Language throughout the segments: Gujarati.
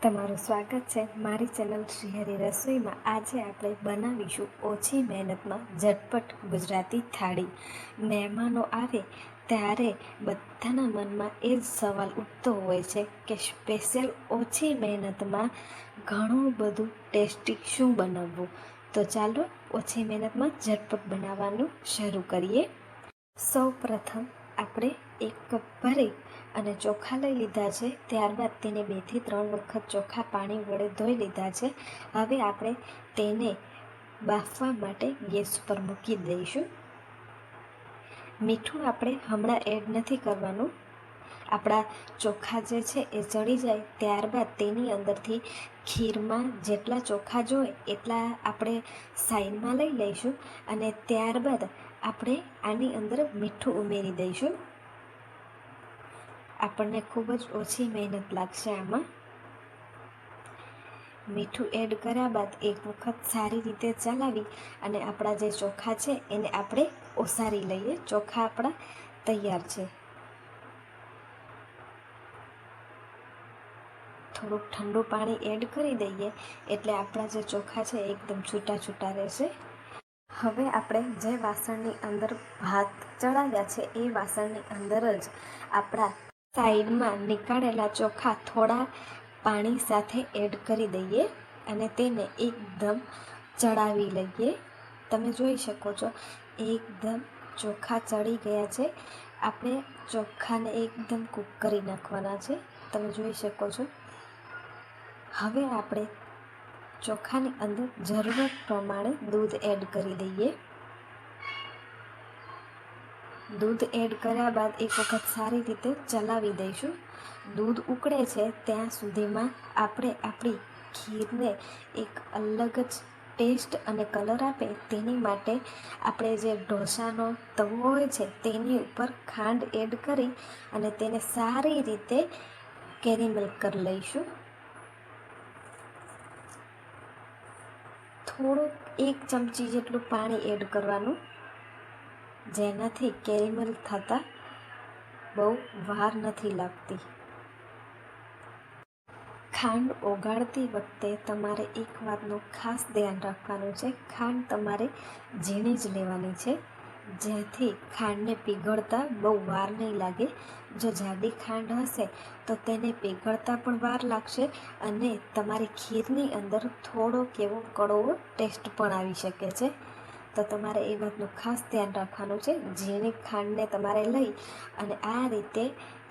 તમારું સ્વાગત છે મારી ચેનલ શ્રીહરી રસોઈમાં। આજે આપણે બનાવીશું ઓછી મહેનતમાં ઝટપટ ગુજરાતી થાળી। મહેમાનો આવે ત્યારે બધાના મનમાં એ જ સવાલ ઉઠતો હોય છે કે સ્પેશિયલ ઓછી મહેનતમાં ઘણું બધું ટેસ્ટી શું બનાવવું। તો ચાલો ઓછી મહેનતમાં ઝટપટ બનાવવાનું શરૂ કરીએ। સૌ પ્રથમ આપણે 1 કપ ભરી અને ચોખા લઈ લીધા છે। ત્યારબાદ તેને 2 થી 3 વખત ચોખા પાણી વડે ધોઈ લીધા છે। હવે આપણે તેને બાફવા માટે ગેસ પર મૂકી દઈશું। મીઠું આપણે હમણાં એડ નથી કરવાનું। આપણા ચોખા જે છે એ ચડી જાય ત્યારબાદ તેની અંદરથી ખીરમાં જેટલા ચોખા જોઈએ એટલા આપણે સાઈડમાં લઈ લઈશું અને ત્યારબાદ આપણે આની અંદર મીઠું ઉમેરી દઈશું। આપણને ખૂબ જ ઓછી મહેનત લાગશે આમાં। મીઠું એડ કર્યા બાદ એક વખત સારી રીતે ચલાવી અને આપણા જે ચોખા છે એને આપણે ઓસારી લઈએ। ચોખા આપણા તૈયાર છે। થોડુંક ઠંડુ પાણી એડ કરી દઈએ એટલે આપણા જે ચોખા છે એકદમ છૂટા છૂટા રહેશે। હવે આપણે જે વાસણની અંદર ભાત ચડાવ્યા છે એ વાસણની અંદર જ આપણા સાઈડમાં નીકાળેલા ચોખા થોડા પાણી સાથે એડ કરી દઈએ અને તેને એકદમ ચડાવી લઈએ। તમે જોઈ શકો છો એકદમ ચોખા ચડી ગયા છે। આપણે ચોખાને એકદમ કૂક કરી નાખવાના છે। તમે જોઈ શકો છો। હવે આપણે ચોખાની અંદર જરૂરત પ્રમાણે દૂધ એડ કરી દઈએ। દૂધ એડ કર્યા બાદ એક વખત સારી રીતે ચલાવી દઈશું। દૂધ ઉકળે છે ત્યાં સુધીમાં આપણે આપણી ખીરને એક અલગ જ ટેસ્ટ અને કલર આપે તેની માટે આપણે જે ઢોસાનો તવો હોય છે તેની ઉપર ખાંડ એડ કરી અને તેને સારી રીતે કેરીમલ કરી લઈશું। થોડુંક 1 ચમચી જેટલું પાણી એડ કરવાનું જેનાથી કેરીમલ થતાં બહુ વાર નથી લાગતી। ખાંડ ઓગાળતી વખતે તમારે એક વાતનું ખાસ ધ્યાન રાખવાનું છે। ખાંડ તમારે ઝીણી જ લેવાની છે જેથી ખાંડને પીગળતા બહુ વાર નહીં લાગે। જો જાડી ખાંડ હશે તો તેને પીગળતા પણ વાર લાગશે અને તમારી ખીરની અંદર થોડોક એવો કડવો ટેસ્ટ પણ આવી શકે છે। તો તમારે એ વાતનું ખાસ ધ્યાન રાખવાનું છે। ઝીણી ખાંડને તમારે લઈ અને આ રીતે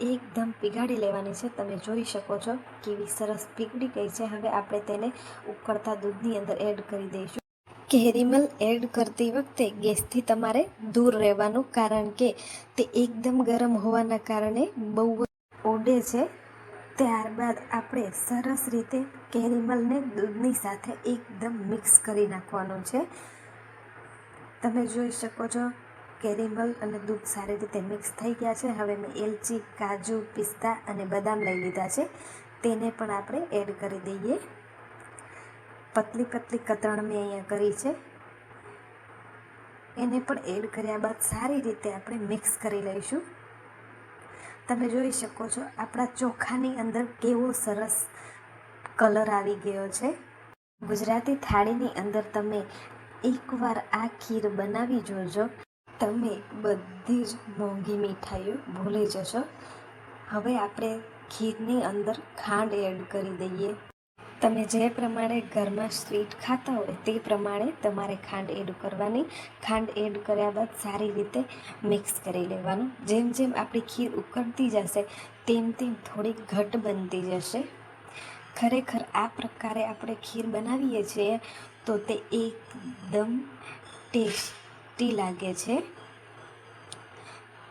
એકદમ પીગાળી લેવાની છે। તમે જોઈ શકો છો કેવી સરસ પીગળી ગઈ છે। હવે આપણે તેને ઉકળતા દૂધની અંદર એડ કરી દઈશું। કેરીમલ એડ કરતી વખતે ગેસથી તમારે દૂર રહેવાનું કારણ કે તે એકદમ ગરમ હોવાના કારણે બહુ ઉડે છે। ત્યારબાદ આપણે સરસ રીતે કેરીમલને દૂધની સાથે એકદમ મિક્સ કરી નાખવાનું છે। તમે જોઈ શકો છો કેરીમલ અને દૂધ સારી રીતે મિક્સ થઈ ગયા છે। હવે મેં એલચી, કાજુ, પિસ્તા અને બદામ લઈ લીધા છે તેને પણ આપણે એડ કરી દઈએ। પતલી પતલી કતરણ મેં અહીંયા કરી છે એને પણ એડ કર્યા બાદ સારી રીતે આપણે મિક્સ કરી લઈશું। તમે જોઈ શકો છો આપણા ચોખાની અંદર કેવો સરસ કલર આવી ગયો છે। ગુજરાતી થાળીની અંદર તમે એકવાર આ ખીર બનાવી જોજો। તમે બધી જ મોંઘી મીઠાઈઓ ભૂલી જશો। હવે આપણે ખીરની અંદર ખાંડ એડ કરી દઈએ। તમે જે પ્રમાણે ઘરમાં સ્વીટ ખાતા હોય તે પ્રમાણે તમારે ખાંડ એડ કરવાની। ખાંડ એડ કર્યા બાદ સારી રીતે મિક્સ કરી લેવાનું। જેમ જેમ આપણી ખીર ઉકળતી જશે તેમ તેમ થોડીક ઘટ બનતી જશે। ખરેખર આ પ્રકારે આપણે ખીર બનાવીએ છીએ તો તે એકદમ ટેસ્ટી લાગે છે।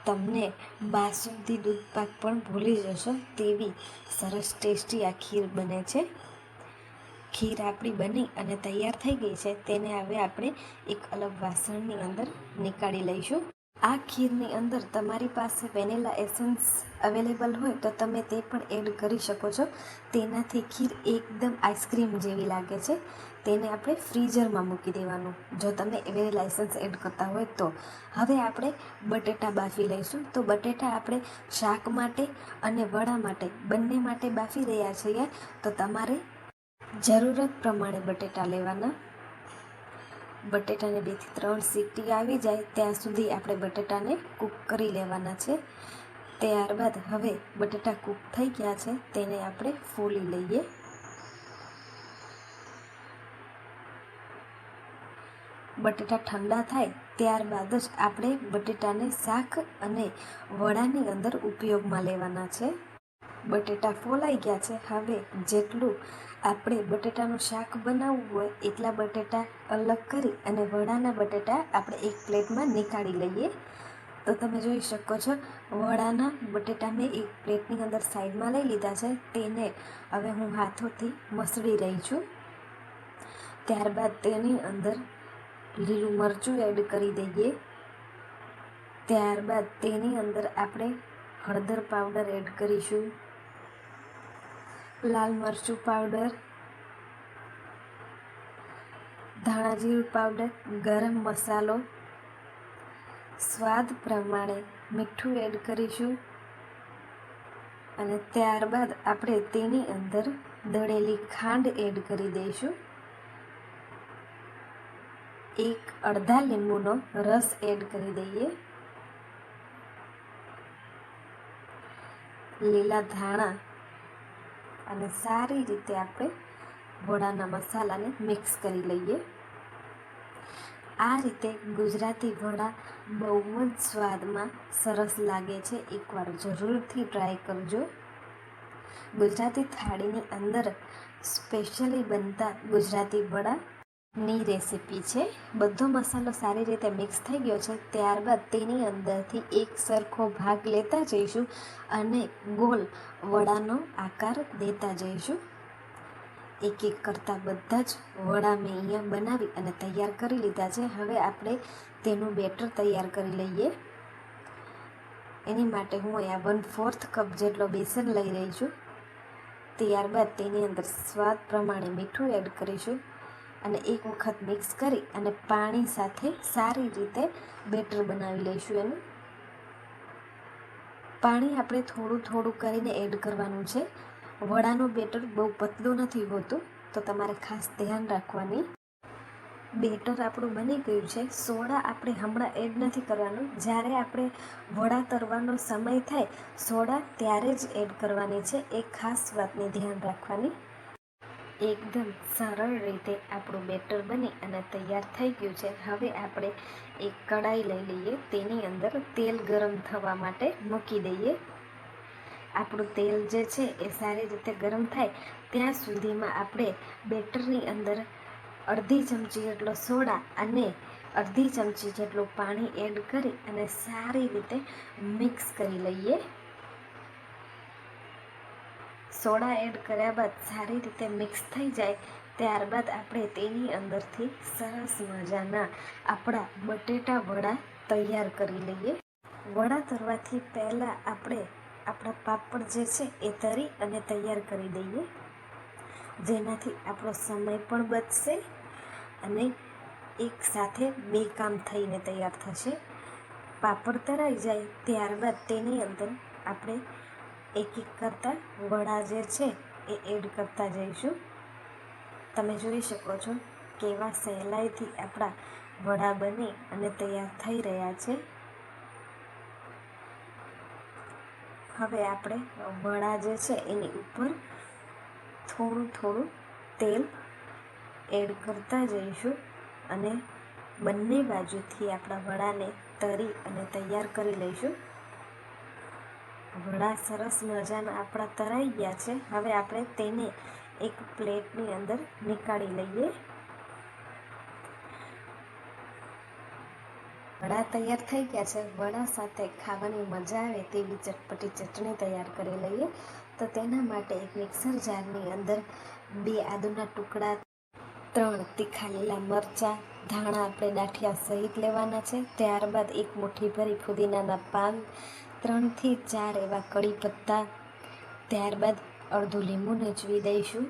તમને બાસુંદી દૂધપાક પણ ભૂલી જશો તેવી સરસ ટેસ્ટી આ ખીર બને છે। ખીર આપણી બની અને તૈયાર થઈ ગઈ છે તેને હવે આપણે એક અલગ વાસણની અંદર નીકાળી લઈશું। આ ખીરની અંદર તમારી પાસે વેનીલા એસન્સ અવેલેબલ હોય તો તમે તે પણ એડ કરી શકો છો. તેનાથી ખીર એકદમ આઈસ્ક્રીમ જેવી લાગે છે. તેને આપણે ફ્રીઝરમાં મૂકી દેવાનું જો તમે વેનીલા એસન્સ એડ કરતા હોય તો. હવે આપણે બટેટા બાફી લઈશું. તો બટેટા આપણે શાક માટે અને વડા માટે બંને માટે બાફી રહ્યા છીએ. તો તમારે જરૂરત પ્રમાણે બટેટા લેવાના. બટેટાને 2 થી 3 સીટી આવી જાય ત્યાં સુધી આપણે બટેટાને કૂક કરી લેવાના છે. ત્યારબાદ હવે બટેટા કૂક થઈ ગયા છે તેને આપણે ફોલી લઈએ. બટેટા ઠંડા થાય ત્યારબાદ જ આપણે બટેટાને શાક અને વડાની અંદર ઉપયોગમાં લેવાના છે. બટેટા ફોલાઈ ગયા છે. હવે જેટલું આપણે બટેટાનું શાક બનાવવું હોય એટલા બટેટા અલગ કરી અને વડાના બટેટા આપણે એક પ્લેટમાં નીકાળી લઈએ. તો તમે જોઈ શકો છો વડાના બટેટા મેં એક પ્લેટની અંદર સાઈડમાં લઈ લીધા છે. તેને હવે હું હાથોથી મસળી રહી છું. ત્યારબાદ તેની અંદર લીલું મરચું એડ કરી દઈએ. ત્યારબાદ તેની અંદર આપણે હળદર પાવડર એડ કરીશું, લાલ મરચું પાવડર, ધાણા જીરું પાવડર, ગરમ મસાલો, સ્વાદ પ્રમાણે મીઠું એડ કરીશું અને ત્યારબાદ આપણે તેની અંદર દળેલી ખાંડ એડ કરી દઈશું. અડધા લીંબુનો રસ એડ કરી દઈએ. લીલા ધાણા અને સારી રીતે આપણે વડાના મસાલાને મિક્સ કરી લઈએ. આ રીતે ગુજરાતી વડા બહુ જ સ્વાદમાં સરસ લાગે છે. એકવાર જરૂરથી ટ્રાય કરજો. ગુજરાતી થાળીની અંદર સ્પેશિયલી બનતા ગુજરાતી વડાની રેસીપી છે. બધો મસાલો સારી રીતે મિક્સ થઈ ગયો છે. ત્યારબાદ તેની અંદરથી એક સરખો ભાગ લેતા જઈશું અને ગોળ વડાનો આકાર દેતા જઈશું. એક એક કરતાં બધા જ વડા મેં અહીંયા બનાવી અને તૈયાર કરી લીધા છે. હવે આપણે તેનું બેટર તૈયાર કરી લઈએ. એની માટે હું અહીંયા 1/4 કપ જેટલો બેસન લઈ રહી છું. ત્યારબાદ તેની અંદર સ્વાદ પ્રમાણે મીઠું એડ કરીશું અને એક વખત મિક્સ કરી અને પાણી સાથે સારી રીતે બેટર બનાવી લઈશું. એનું પાણી આપણે થોડું થોડું કરીને એડ કરવાનું છે. વડાનું બેટર બહુ પતલું નથી હોતું તો તમારે ખાસ ધ્યાન રાખવાની. બેટર આપણું બની ગયું છે. સોડા આપણે હમણાં એડ નથી કરવાનું. જ્યારે આપણે વડા તરવાનો સમય થાય સોડા ત્યારે જ એડ કરવાની છે. એક ખાસ વાતની ધ્યાન રાખવાની. એકદમ સરળ રીતે આપણું બેટર બની અને તૈયાર થઈ ગયું છે. હવે આપણે એક કડાઈ લઈ લઈએ. તેની અંદર તેલ ગરમ થવા માટે મૂકી દઈએ. આપણું તેલ જે છે એ સારી રીતે ગરમ થાય ત્યાં સુધીમાં આપણે બેટરની અંદર અડધી ચમચી જેટલો સોડા અને અડધી ચમચી જેટલું પાણી એડ કરી અને સારી રીતે મિક્સ કરી લઈએ. સોડા એડ કર્યા બાદ સારી રીતે મિક્સ થઈ જાય ત્યારબાદ આપણે તેની અંદરથી સરસ મજાના આપણા બટેટા વડા તૈયાર કરી લઈએ. વડા તરવાથી પહેલાં આપણે આપણા પાપડ જે છે એ તરી અને તૈયાર કરી દઈએ, જેનાથી આપણો સમય પણ બચશે અને એક સાથે બે કામ થઈને તૈયાર થશે. પાપડ તરાઈ જાય ત્યારબાદ તેની અંદર આપણે એક એક કરતાં વડા જે છે એ એડ કરતા જઈશું. તમે જોઈ શકો છો કેવા સહેલાઈથી આપણા વડા બની અને તૈયાર થઈ રહ્યા છે. હવે આપણે વડા જે છે એની ઉપર થોડું થોડું તેલ એડ કરતા જઈશું અને બંને બાજુથી આપણા વડાને તરી અને તૈયાર કરી લઈશું. વડા સરસ મજાના આપણા તરાઈ ગયા છે. હવે આપણે તેને એક પ્લેટની અંદર નીકાળી લઈએ. વડા તૈયાર થઈ ગયા છે. વડા સાથે ખાવાની મજા આવે તેવી ચટપટી ચટણી તૈયાર કરી લઈએ. તો તેના માટે એક મિક્સર જારની અંદર 2 આદુના ટુકડા, 3 તીખા લીલા મરચાં, ધાણા આપણે દાંઠિયા સહિત લેવાના છે. ત્યારબાદ 1 મુઠ્ઠી ભરી ફુદીનાના પાન, 3 થી 4 એવા કડી પત્તા. ત્યારબાદ અડધું લીંબુ નીચવી દઈશું.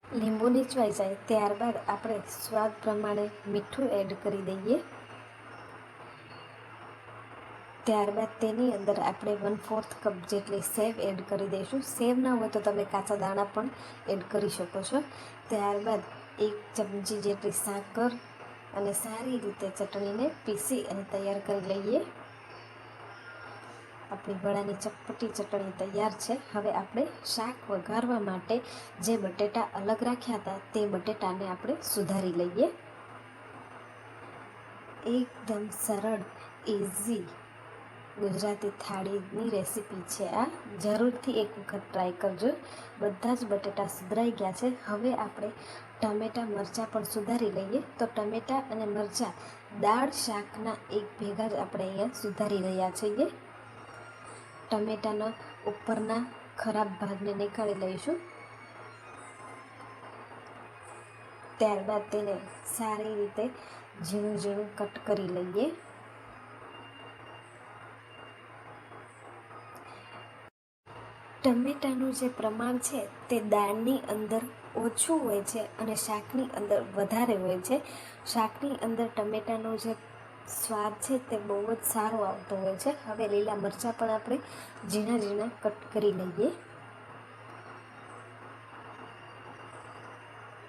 લીંબુ નીચવાઈ જાય ત્યારબાદ આપણે સ્વાદ પ્રમાણે મીઠું એડ કરી દઈએ. ત્યારબાદ તેની અંદર આપણે 1/4 કપ જેટલી સેવ એડ કરી દઈશું. સેવ ના હોય તો તમે કાચા દાણા પણ એડ કરી શકો છો. ત્યારબાદ 1 ચમચી જેટલી સાકર અને સારી રીતે ચટણીને પીસી અને તૈયાર કરી લઈએ. આપણી ગળાની ચટપટી ચટણી તૈયાર છે. હવે આપણે શાક વઘારવા માટે જે બટેટા અલગ રાખ્યા હતા તે બટેટાને આપણે સુધારી લઈએ. એકદમ સરળ ઇઝી ગુજરાતી થાળીની રેસીપી છે આ. જરૂરથી એક વખત ટ્રાય કરજો. બધા જ બટેટા સુધરાઈ ગયા છે. હવે આપણે ટમેટા મરચાં પણ સુધારી લઈએ. તો ટમેટા અને મરચાં દાળ શાકના એક ભેગા જ આપણે અહીંયા સુધારી રહ્યા છીએ. ટમેટાના ઉપરના ખરાબ ભાગને નીકાળી લઈશું. ત્યારબાદ તેને સારી રીતે ઝીણું ઝીણું કટ કરી લઈએ. ટમેટાનું જે પ્રમાણ છે તે દાળની અંદર ઓછું હોય છે અને શાકની અંદર વધારે હોય છે. શાકની અંદર ટમેટાનો જે સ્વાદ છે તે બહુ જ સારો આવતો હોય છે. હવે લીલા મરચાં પણ આપણે ઝીણા ઝીણા કટ કરી લઈએ.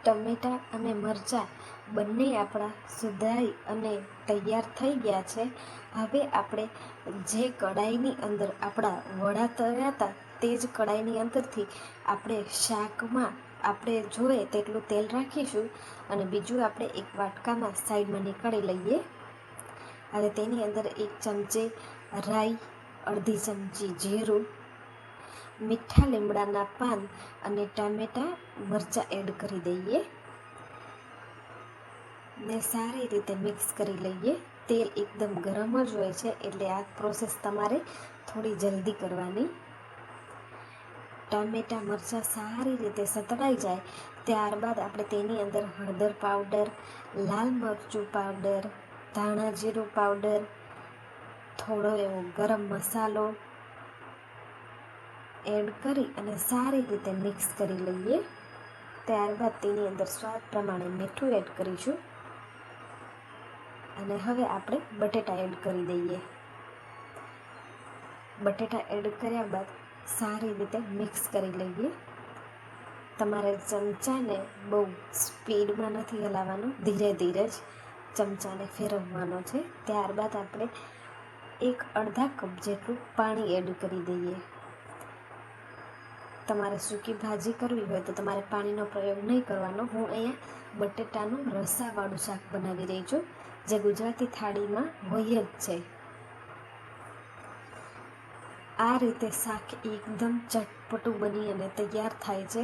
ટમેટાં અને મરચાં બંને આપણા સુધારી અને તૈયાર થઈ ગયા છે. હવે આપણે જે કડાઈની અંદર આપણા વડા તળ્યા હતા તે જ કડાઈની અંદરથી આપણે શાકમાં આપણે જોઈએ તેટલું તેલ રાખીશું અને બીજું આપણે એક વાટકામાં સાઈડમાં નીકાળી લઈએ. અને તેની અંદર 1 ચમચી રાઈ, અડધી ચમચી જીરું, મીઠા લીમડાના પાન અને ટામેટાં મરચાં એડ કરી દઈએ ને સારી રીતે મિક્સ કરી લઈએ. તેલ એકદમ ગરમ જ હોય છે એટલે આ પ્રોસેસ તમારે થોડી જલ્દી કરવાની. ટામેટાં મરચાં સારી રીતે સતળાઈ જાય ત્યારબાદ આપણે તેની અંદર હળદર પાવડર, લાલ મરચું પાવડર, ધાણા જીરું પાવડર, થોડો એવો ગરમ મસાલો એડ કરી અને સારી રીતે મિક્સ કરી લઈએ. ત્યારબાદ તેની અંદર સ્વાદ પ્રમાણે મીઠું એડ કરીશું અને હવે આપણે બટેટા એડ કરી દઈએ. બટેટા એડ કર્યા બાદ સારી રીતે મિક્સ કરી લઈએ. તમારે ચમચાને બહુ સ્પીડમાં નથી હલાવવાનું, ધીરે ધીરે જ ચમચાને ફેરવવાનો છે. ત્યારબાદ આપણે 1/2 કપ જેટલું પાણી એડ કરી દઈએ. તમારે સૂકી ભાજી કરવી હોય તો તમારે પાણીનો પ્રયોગ નહીં કરવાનો. હું અહીંયા બટેટાનું રસાવાળું શાક બનાવી રહી છું જે ગુજરાતી થાળીમાં હોય જ છે. આ રીતે શાક એકદમ ચટપટું બની અને તૈયાર થાય છે.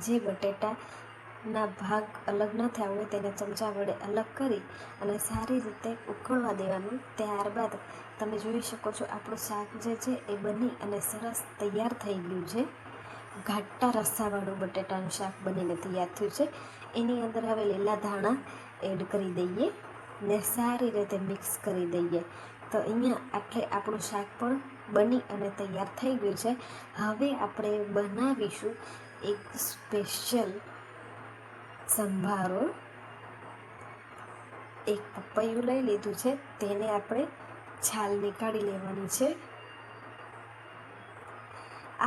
જે બટેટાના ભાગ અલગ ન થયા હોય તેને ચમચા વડે અલગ કરી અને સારી રીતે ઉકળવા દેવાનું. ત્યારબાદ તમે જોઈ શકો છો આપણું શાક જે છે એ બની અને સરસ તૈયાર થઈ ગયું છે. ઘાટા રસાવાળું બટેટાનું શાક બનીને તૈયાર થયું છે. એની અંદર હવે લીલા ધાણા એડ કરી દઈએ ને સારી રીતે મિક્સ કરી દઈએ. તો અહીંયા આટલે આપણું શાક પણ બની અને તૈયાર થઈ ગયું છે. હવે આપણે બનાવીશું એક સ્પેશિયલ સંભારો. એક પપૈયું લઈ લીધું છે, તેને આપણે છાલ નીકાળી લેવાની છે.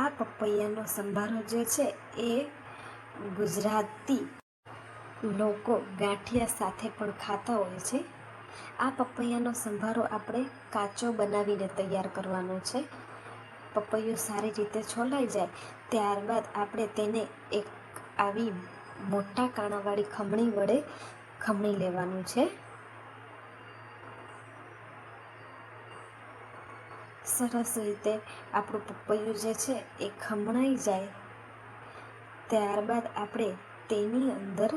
આ પપૈયાનો સંભારો જે છે એ ગુજરાતી લોકો ગાંઠિયા સાથે પણ ખાતા હોય છે. આ પપૈયાનો સંભારો આપણે કાચો બનાવીને તૈયાર કરવાનો છે. પપૈયું સારી રીતે છોલાઈ જાય ત્યારબાદ આપણે તેને એક આવી મોટા કાણાવાળી ખમણી વડે ખમણી લેવાનું છે. સરસ રીતે આપણું પપૈયું જે છે એ ખમણાઈ જાય ત્યારબાદ આપણે તેની અંદર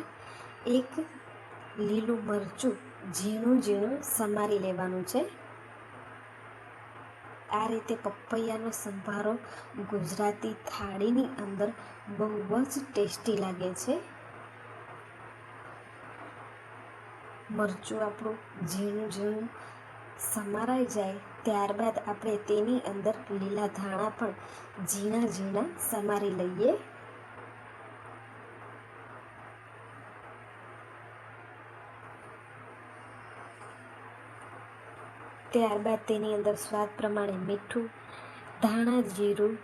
એક લીલું મરચું ઝીણું ઝીણું સમારી લેવાનું છે. આ રીતે પપૈયાનો સંભારો ગુજરાતી થાળીની અંદર બહુ જ ટેસ્ટી લાગે છે. મરચું આપણું ઝીણું ઝીણું સમારાઈ જાય ત્યારબાદ આપણે તેની અંદર લીલા ધાણા પણ ઝીણા ઝીણા સમારી લઈએ. ત્યારબાદ તેની અંદર સ્વાદ પ્રમાણે મીઠું, ધાણા જીરું,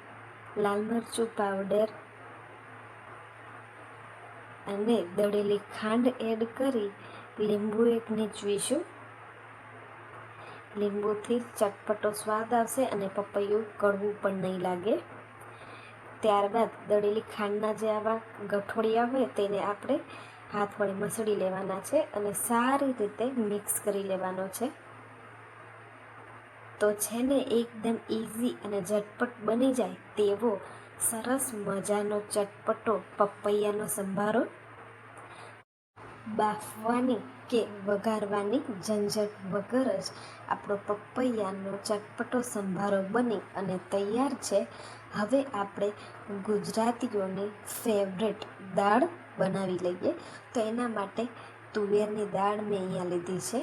લાલ મરચું પાવડર અને દળેલી ખાંડ એડ કરી લીંબુ એક નીચવીશું. લીંબુથી ચટપટો સ્વાદ આવશે અને પપૈયું કડવું પણ નહીં લાગે. ત્યારબાદ દળેલી ખાંડના જે આવા ગઠોડિયા હોય તેને આપણે હાથ વડે મસળી લેવાના છે અને સારી રીતે મિક્સ કરી લેવાનો છે. તો છે ને એકદમ ઇઝી અને ઝટપટ બની જાય તેવો સરસ મજાનો ચટપટો પપૈયાનો સંભારો. બાફવાની કે વઘારવાની ઝંઝટ વગર જ આપણો પપૈયાનો ચટપટો સંભારો બની અને તૈયાર છે. હવે આપણે ગુજરાતીઓની ફેવરેટ દાળ બનાવી લઈએ. તો એના માટે તુવેરની દાળ મેં અહીંયા લીધી છે.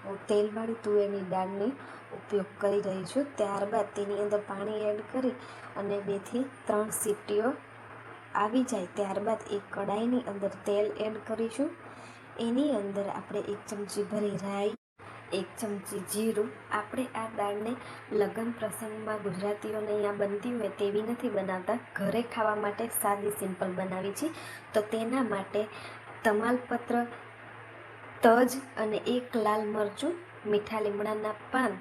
હું તેલવાળી તુવેરની દાળનો ઉપયોગ કરી રહી છું. ત્યારબાદ તેની અંદર પાણી એડ કરી અને 2 થી 3 સીટીઓ આવી જાય ત્યારબાદ એક કડાઈની અંદર તેલ એડ કરીશું. એની અંદર આપણે 1 ચમચી ભરી રાઈ, 1 ચમચી જીરું. આપણે આ દાળને લગ્ન પ્રસંગમાં ગુજરાતીઓને અહીંયા બનતી હોય તેવી નથી બનાવતા, ઘરે ખાવા માટે સાદી સિમ્પલ બનાવી છે. તો તેના માટે તમાલપત્ર, તજ અને 1 લાલ મરચું, મીઠા લીમડાના પાન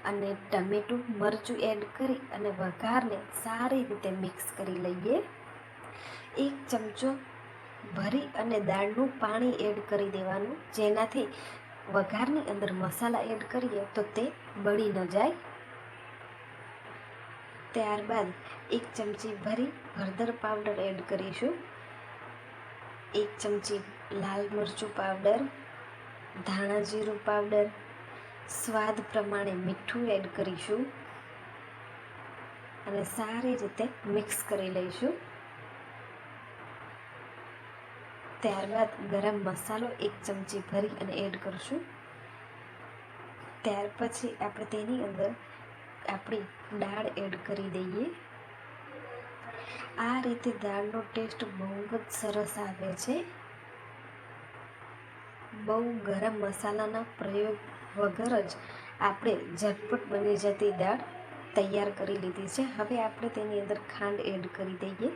અને ટમેટું મરચું એડ કરી અને વઘારને સારી રીતે મિક્સ કરી લઈએ. 1 ચમચો ભરી અને દાળનું પાણી એડ કરી દેવાનું, જેનાથી વઘારની અંદર મસાલા એડ કરીએ તો તે બળી ન જાય. ત્યારબાદ 1 ચમચી ભરી હળદર પાવડર એડ કરીશું, 1 ચમચી લાલ મરચું પાવડર, ધાણા જીરું પાવડર, સ્વાદ પ્રમાણે મીઠું એડ કરીશું અને સારી રીતે મિક્સ કરી લઈશું. ત્યારબાદ ગરમ મસાલો 1 ચમચી ભરી અને એડ કરશું. ત્યાર પછી આપણે તેની અંદર આપણી દાળ એડ કરી દઈએ. આ રીતે દાળનો ટેસ્ટ બહુ જ સરસ આવે છે. બહુ ગરમ મસાલાના પ્રયોગ વગર જ આપણે ઝટપટ બની જતી દાળ તૈયાર કરી લીધી છે. હવે આપણે તેની અંદર ખાંડ એડ કરી દઈએ.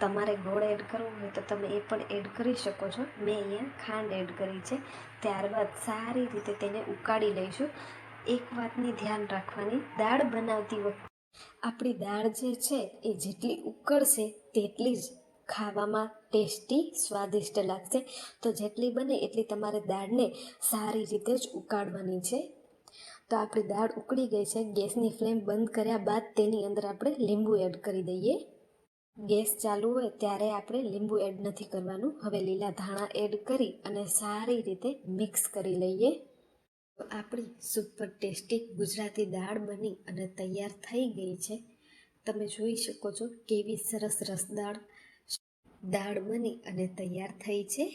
તમારે ગોળ એડ કરવો હોય તો તમે એ પણ એડ કરી શકો છો. મેં અહીંયા ખાંડ એડ કરી છે. ત્યારબાદ સારી રીતે તેને ઉકાળી લઈશું. એક વાતની ધ્યાન રાખવાની, દાળ બનાવતી વખતે આપણી દાળ જે છે એ જેટલી ઉકળશે તેટલી જ ખાવામાં ટેસ્ટી સ્વાદિષ્ટ લાગશે. તો જેટલી બને એટલી તમારે દાળને સારી રીતે જ ઉકાળવાની છે. તો આપણી દાળ ઉકળી ગઈ છે. ગેસની ફ્લેમ બંધ કર્યા બાદ તેની અંદર આપણે લીંબુ એડ કરી દઈએ. ગેસ ચાલુ હોય ત્યારે આપણે લીંબુ એડ નથી કરવાનું. હવે લીલા ધાણા એડ કરી અને સારી રીતે મિક્સ કરી લઈએ. તો આપણી સુપર ટેસ્ટી ગુજરાતી દાળ બની અને તૈયાર થઈ ગઈ છે. તમે જોઈ શકો છો કેવી સરસ રસદાળ દાળ બની અને તૈયાર થઈ છે.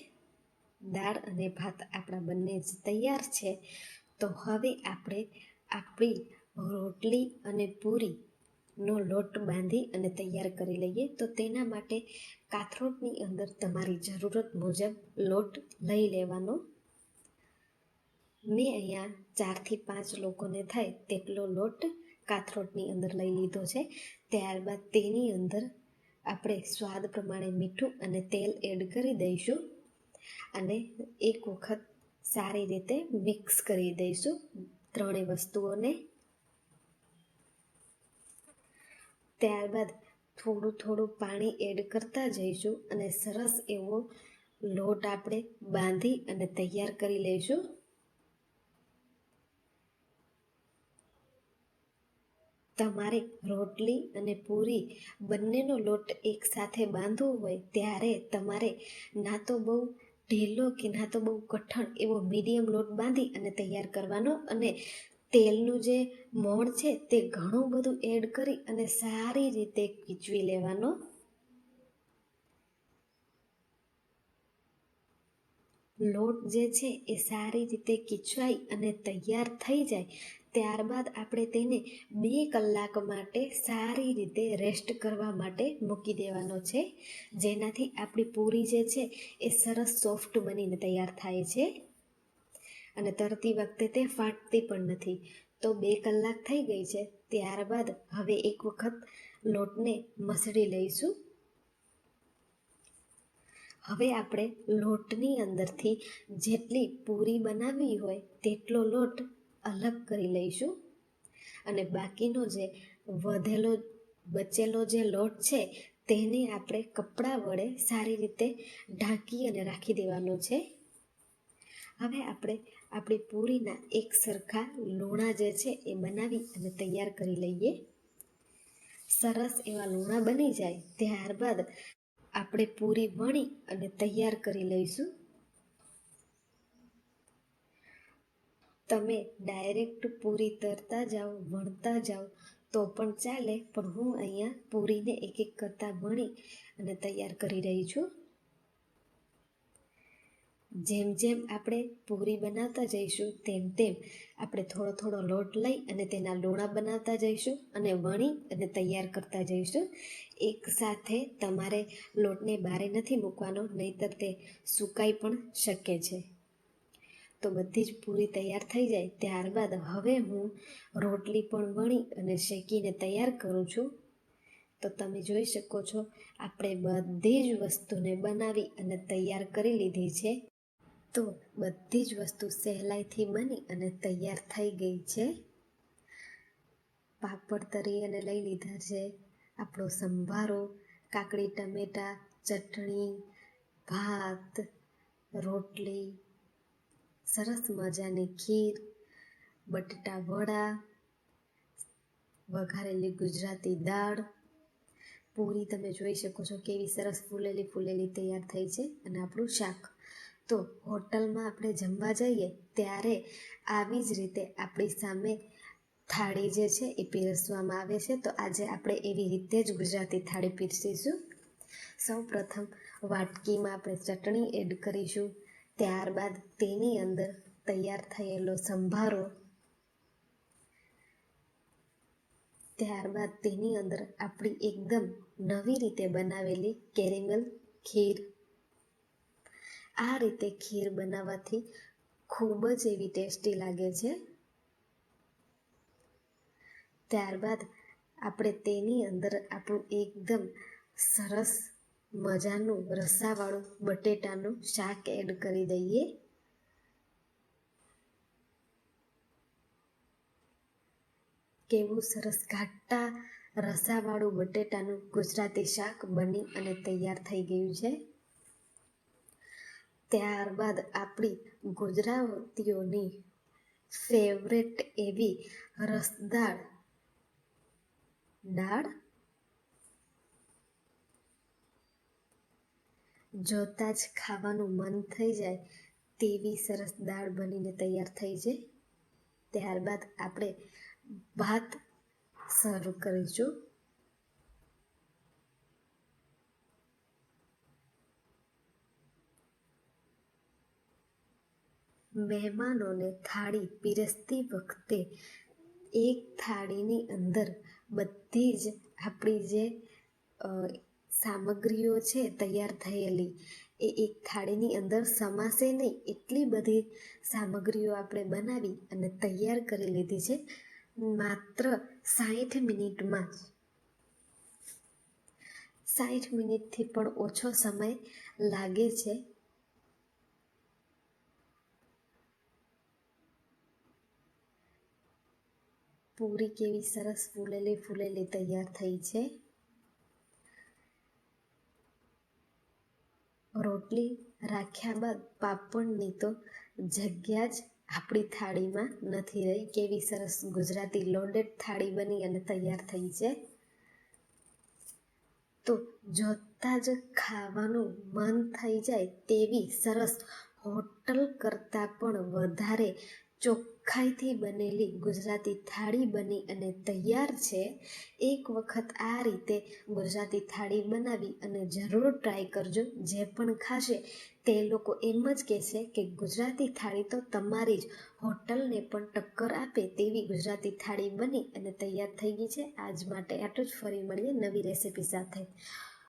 દાળ અને ભાત આપણા બંને જ તૈયાર છે. તો હવે આપણે આપણી રોટલી અને પૂરીનો લોટ બાંધી અને તૈયાર કરી લઈએ. તો તેના માટે કાથરોટની અંદર તમારી જરૂરત મુજબ લોટ લઈ લેવાનો. મેં અહીંયા 4 થી 5 લોકોને થાય તેટલો લોટ કાથરોટની અંદર લઈ લીધો છે. ત્યારબાદ તેની અંદર આપણે સ્વાદ પ્રમાણે મીઠું અને તેલ એડ કરી દઈશું અને એક વખત સારી રીતે મિક્સ કરી દઈશું ત્રણેય વસ્તુઓને. ત્યારબાદ થોડું થોડું પાણી એડ કરતા જઈશું અને સરસ એવો લોટ આપણે બાંધી અને તૈયાર કરી લઈશું. તમારે રોટલી અને પૂરી બંનેનો લોટ એકસાથે બાંધવો હોય ત્યારે તમારે ના તો બહુ ઢીલો કે ના તો બહુ કઠણ એવો મીડિયમ લોટ બાંધી અને તૈયાર કરવાનો અને તેલનું જે મોણ છે તે ઘણું બધું એડ કરી અને સારી રીતે ખીચવી લેવાનો. લોટ જે છે એ સારી રીતે ખીચવાઈ અને તૈયાર થઈ જાય ત્યારબાદ આપણે તેને 2 કલાક માટે સારી રીતે રેસ્ટ કરવા માટે મૂકી દેવાનો છે, જેનાથી આપણી પૂરી જે છે એ સરસ સોફ્ટ બનીને તૈયાર થાય છે અને તળતી વખતે તે ફાટતી પણ નથી. તો 2 કલાક થઈ ગઈ છે. ત્યારબાદ હવે એક વખત લોટને મસળી લઈશું. હવે આપણે લોટની અંદરથી જેટલી પૂરી બનાવવી હોય તેટલો લોટ અલગ કરી લઈશું અને બાકીનો જે બચેલો જે લોટ છે તેને આપણે કપડાં વડે સારી રીતે ઢાંકી અને રાખી દેવાનો છે. હવે આપણે આપણી પૂરીના એક સરખા લૂણા જે છે એ બનાવી અને તૈયાર કરી લઈએ. સરસ એવા લૂણા બની જાય ત્યારબાદ આપણે પૂરી વણી અને તૈયાર કરી લઈશું. તમે ડાયરેક્ટ પૂરી તરતા જાઓ, વણતા જાઓ તો પણ ચાલે, પણ હું અહીંયા પૂરીને એક એક કરતા વણી અને તૈયાર કરી રહી છું. જેમ જેમ આપણે પૂરી બનાવતા જઈશું તેમ તેમ આપણે થોડો થોડો લોટ લઈ અને તેના લોણા બનાવતા જઈશું અને વણી અને તૈયાર કરતા જઈશું. એક સાથે તમારે લોટને બારે નથી મૂકવાનો, નહીંતર તે સુકાઈ પણ શકે છે. તો બધી જ પૂરી તૈયાર થઈ જાય ત્યારબાદ હવે હું રોટલી પણ વણી અને શેકીને તૈયાર કરું છું. તો તમે જોઈ શકો છો આપણે બધી જ વસ્તુને બનાવી અને તૈયાર કરી લીધી છે. તો બધી જ વસ્તુ સહેલાઈથી બની અને તૈયાર થઈ ગઈ છે. પાપડ તરી અને લઈ લીધા છે, આપણો સંભારો, કાકડી ટમેટા, ચટણી, ભાત, રોટલી, સરસ મજાની ખીર, બટેટા વડા, વઘારેલી ગુજરાતી દાળ, પૂરી તમે જોઈ શકો છો કેવી સરસ ફૂલેલી ફૂલેલી તૈયાર થઈ છે અને આપણું શાક. તો હોટલમાં આપણે જમવા જઈએ ત્યારે આવી જ રીતે આપણી સામે થાળી જે છે એ પીરસવામાં આવે છે. તો આજે આપણે એવી રીતે જ ગુજરાતી થાળી પીરસીશું. સૌ પ્રથમ વાટકીમાં આપણે ચટણી એડ કરીશું, ત્યારબાદ તેની અંદર તૈયાર થયેલો સંભારો, ત્યારબાદ તેની અંદર આપણી એકદમ નવી રીતે બનાવેલી કેરેમલ ખીર. આ રીતે ખીર બનાવવાથી ખૂબ જ એવી ટેસ્ટી લાગે છે. ત્યારબાદ આપણે તેની અંદર આપણું એકદમ સરસ મજાનું રસાવાળું બટેટાનું શાક એડ કરી દઈએ. કેવું સરસ ઘાટા રસાવાળું બટેટાનું ગુજરાતી શાક બની અને તૈયાર થઈ ગયું છે. ત્યારબાદ આપણી ગુજરાતીઓની ફેવરેટ એવી રસદાળ દાળ, જોતા જ ખાવાનું મન થઈ જાય તેવી સરસ દાળ બનીને તૈયાર થઈ છે. ત્યારબાદ આપણે ભાત સર્વ કરીશું. મહેમાનોને થાળી પીરસતી વખતે એક થાળીની અંદર બધી જ આપણી જે સામગ્રીઓ છે તૈયાર થયેલી એ એક થાળીની અંદર સમાશે નહીં એટલી બધી સામગ્રીઓ આપણે બનાવી અને તૈયાર કરી લીધી છે. માત્ર 60 મિનિટમાં જ, 60 મિનિટથી પણ ઓછો સમય લાગે છે. પૂરી કેવી સરસ ફૂલેલી ફૂલેલી તૈયાર થઈ છે. રોટલી રાખ્યા બાદ પાપડની તો જગ્યા જ આપણી થાળીમાં નથી રહી. કેવી સરસ ગુજરાતી લોડેડ થાળી બની અને તૈયાર થઈ છે. તો જોતાં જ ખાવાનું મન થઈ જાય તેવી સરસ હોટલ કરતાં પણ વધારે મકાઈથી બનેલી ગુજરાતી થાળી બની અને તૈયાર છે. એક વખત આ રીતે ગુજરાતી થાળી બનાવી અને જરૂર ટ્રાય કરજો. જે પણ ખાશે તે લોકો એમ જ કહેશે કે ગુજરાતી થાળી તો તમારી જ, હોટલને પણ ટક્કર આપે તેવી ગુજરાતી થાળી બની અને તૈયાર થઈ ગઈ છે. આજ માટે આટલું જ. ફરી મળીએ નવી રેસીપી સાથે.